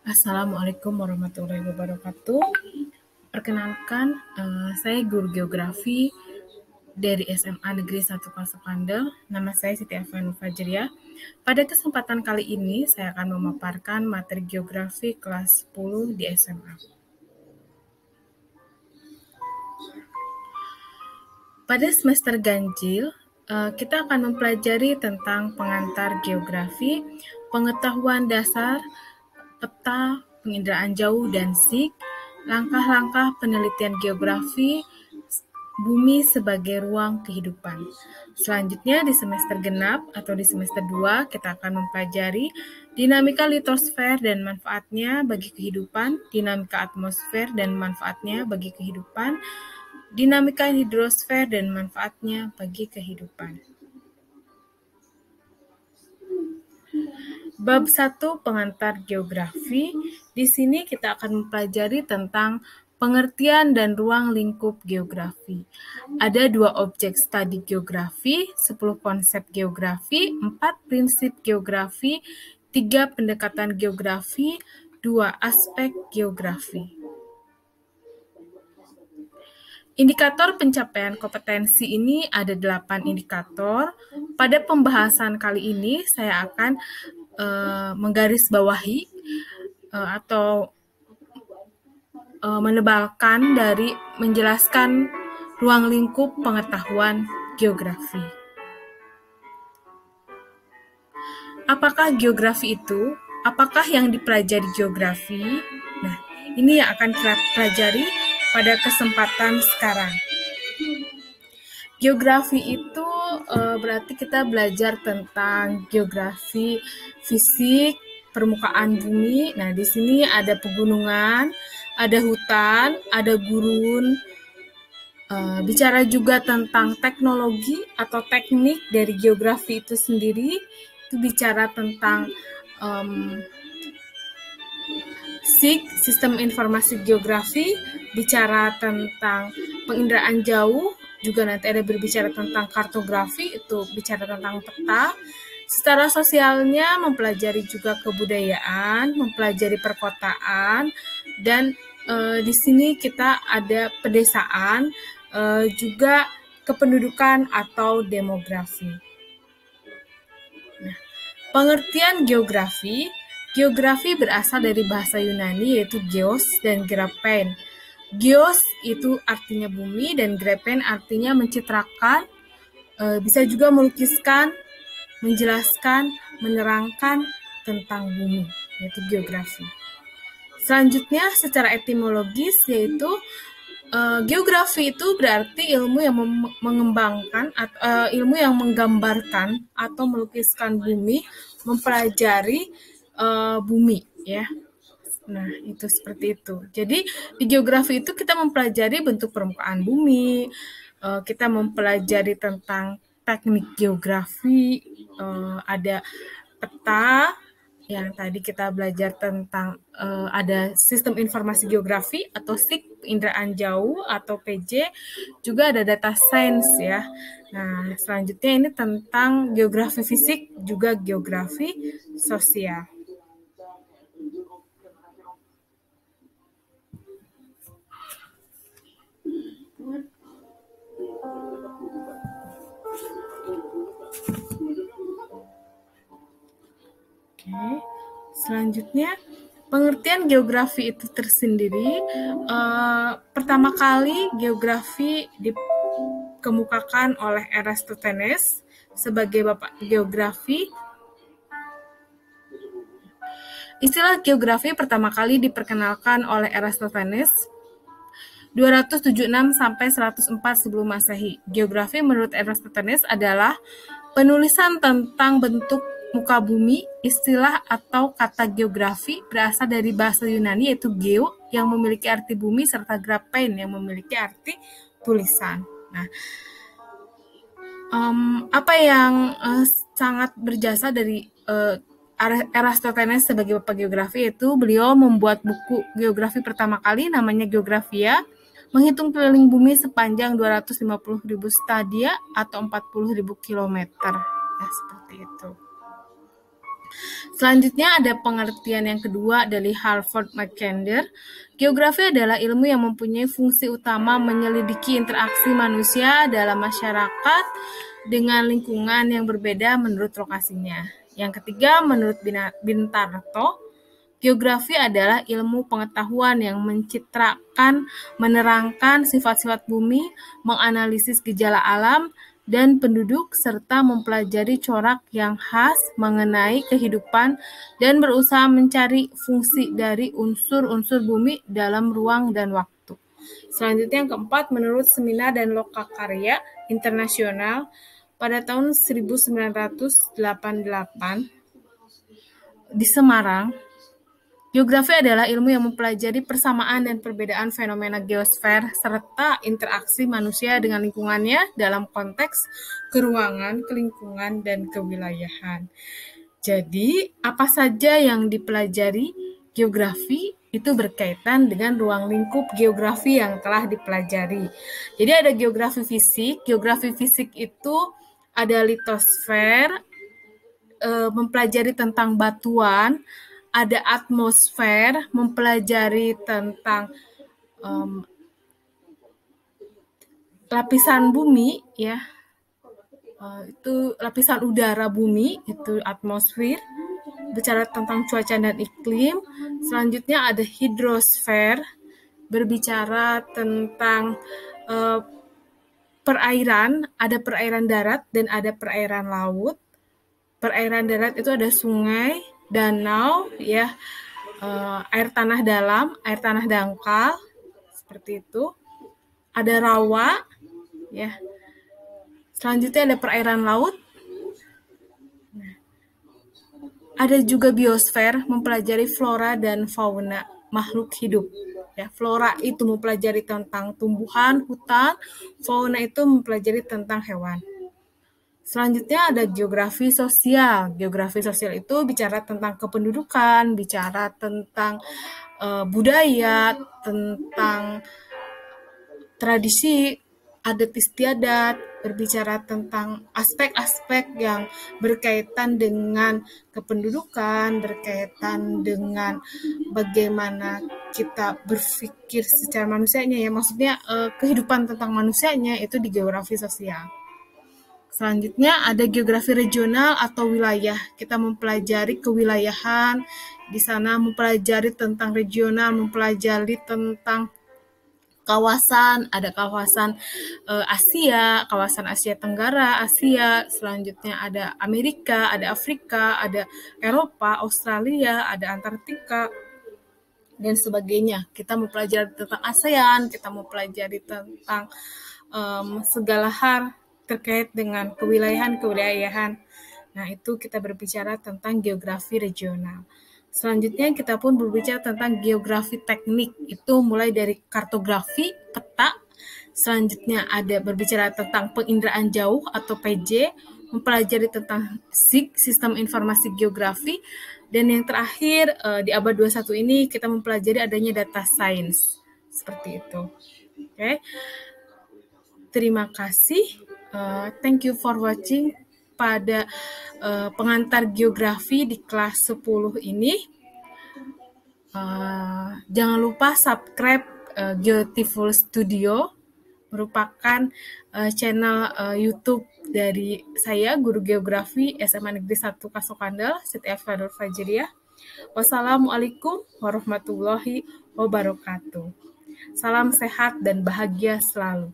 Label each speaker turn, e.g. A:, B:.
A: Assalamualaikum warahmatullahi wabarakatuh. Perkenalkan, saya guru geografi dari SMA Negeri 1 Pasukandel. Nama saya Siti Afan Fajriah. Pada kesempatan kali ini, saya akan memaparkan materi geografi kelas 10 di SMA. Pada semester ganjil, kita akan mempelajari tentang pengantar geografi, pengetahuan dasar, peta, penginderaan jauh, dan SIG, langkah-langkah penelitian geografi, bumi sebagai ruang kehidupan. Selanjutnya di semester genap atau di semester 2 kita akan mempelajari dinamika litosfer dan manfaatnya bagi kehidupan, dinamika atmosfer dan manfaatnya bagi kehidupan, dinamika hidrosfer dan manfaatnya bagi kehidupan. Bab 1 pengantar geografi. Di sini kita akan mempelajari tentang pengertian dan ruang lingkup geografi. Ada 2 objek studi geografi, 10 konsep geografi, 4 prinsip geografi, 3 pendekatan geografi, 2 aspek geografi. Indikator pencapaian kompetensi ini ada 8 indikator. Pada pembahasan kali ini saya akan menggarisbawahi atau menebalkan dari menjelaskan ruang lingkup pengetahuan geografi. Apakah geografi itu? Apakah yang dipelajari geografi? Nah, ini yang akan kita pelajari pada kesempatan sekarang. Geografi itu berarti kita belajar tentang geografi fisik, permukaan bumi. Nah, di sini ada pegunungan, ada hutan, ada gurun. Bicara juga tentang teknologi atau teknik dari geografi itu sendiri. Itu bicara tentang SIG, Sistem Informasi Geografi, bicara tentang penginderaan jauh, juga nanti ada berbicara tentang kartografi, itu bicara tentang peta. Secara sosialnya mempelajari juga kebudayaan, mempelajari perkotaan, dan di sini kita ada pedesaan, juga kependudukan atau demografi. Nah, pengertian geografi. Geografi berasal dari bahasa Yunani yaitu geos dan grapein. Geos itu artinya bumi dan grapein artinya mencitrakan, bisa juga melukiskan, menjelaskan, menerangkan tentang bumi, yaitu geografi. Selanjutnya secara etimologis yaitu geografi itu berarti ilmu yang mengembangkan ilmu yang menggambarkan atau melukiskan bumi, mempelajari bumi, ya. Nah, itu seperti itu. Jadi di geografi itu kita mempelajari bentuk permukaan bumi, kita mempelajari tentang teknik geografi, ada peta yang tadi kita belajar tentang ada sistem informasi geografi atau SIG, penginderaan jauh atau PJ, juga ada data science, ya. Nah, selanjutnya ini tentang geografi fisik, juga geografi sosial. Selanjutnya, pengertian geografi itu tersendiri. Pertama kali geografi dikemukakan oleh Eratosthenes sebagai bapak geografi. Istilah geografi pertama kali diperkenalkan oleh Eratosthenes 276 sampai 104 sebelum Masehi. Geografi menurut Eratosthenes adalah penulisan tentang bentuk muka bumi. Istilah atau kata geografi berasal dari bahasa Yunani yaitu geo yang memiliki arti bumi serta grapein yang memiliki arti tulisan. Nah, apa yang sangat berjasa dari Eratosthenes sebagai bapak geografi yaitu beliau membuat buku geografi pertama kali namanya Geographia, menghitung keliling bumi sepanjang 250.000 stadia atau 40.000 kilometer. Ya, seperti itu. Selanjutnya ada pengertian yang kedua dari Harvard Mackinder. Geografi adalah ilmu yang mempunyai fungsi utama menyelidiki interaksi manusia dalam masyarakat dengan lingkungan yang berbeda menurut lokasinya. Yang ketiga, menurut Bintarto, geografi adalah ilmu pengetahuan yang mencitrakan, menerangkan sifat-sifat bumi, menganalisis gejala alam dan penduduk, serta mempelajari corak yang khas mengenai kehidupan dan berusaha mencari fungsi dari unsur-unsur bumi dalam ruang dan waktu. Selanjutnya yang keempat, menurut Seminar dan Lokakarya Internasional pada tahun 1988 di Semarang, geografi adalah ilmu yang mempelajari persamaan dan perbedaan fenomena geosfer serta interaksi manusia dengan lingkungannya dalam konteks keruangan, kelingkungan, dan kewilayahan. Jadi, apa saja yang dipelajari geografi itu berkaitan dengan ruang lingkup geografi yang telah dipelajari. Jadi ada geografi fisik. Geografi fisik itu ada litosfer, mempelajari tentang batuan, ada atmosfer, mempelajari tentang lapisan bumi, ya, itu lapisan udara bumi, itu atmosfer, bicara tentang cuaca dan iklim. Selanjutnya ada hidrosfer, berbicara tentang perairan, ada perairan darat dan ada perairan laut. Perairan darat itu ada sungai, danau, ya, air tanah dalam, air tanah dangkal, seperti itu. Ada rawa, ya. Selanjutnya ada perairan laut. Ada juga biosfer, mempelajari flora dan fauna makhluk hidup. Ya, flora itu mempelajari tentang tumbuhan, hutan, fauna itu mempelajari tentang hewan. Selanjutnya ada geografi sosial. Geografi sosial itu bicara tentang kependudukan, bicara tentang budaya, tentang tradisi, adat istiadat, berbicara tentang aspek-aspek yang berkaitan dengan kependudukan, berkaitan dengan bagaimana kita berpikir secara manusianya, ya, maksudnya kehidupan tentang manusianya itu di geografi sosial. Selanjutnya ada geografi regional atau wilayah. Kita mempelajari kewilayahan, di sana mempelajari tentang regional, mempelajari tentang kawasan, ada kawasan Asia, kawasan Asia Tenggara, Asia, selanjutnya ada Amerika, ada Afrika, ada Eropa, Australia, ada Antartika, dan sebagainya. Kita mempelajari tentang ASEAN, kita mempelajari tentang segala hal terkait dengan kewilayahan. Nah, itu kita berbicara tentang geografi regional. Selanjutnya kita pun berbicara tentang geografi teknik, itu mulai dari kartografi, peta. Selanjutnya ada berbicara tentang penginderaan jauh atau PJ, mempelajari tentang SIG, Sistem Informasi Geografi, dan yang terakhir di abad 21 ini kita mempelajari adanya data science. Seperti itu. Oke. Terima kasih. Thank you for watching pada pengantar geografi di kelas 10 ini. Jangan lupa subscribe Geotiful Studio, merupakan channel YouTube dari saya, guru geografi SMA Negeri 1 Kasokandel, Siti Afadul Fajriah. Wassalamualaikum warahmatullahi wabarakatuh. Salam sehat dan bahagia selalu.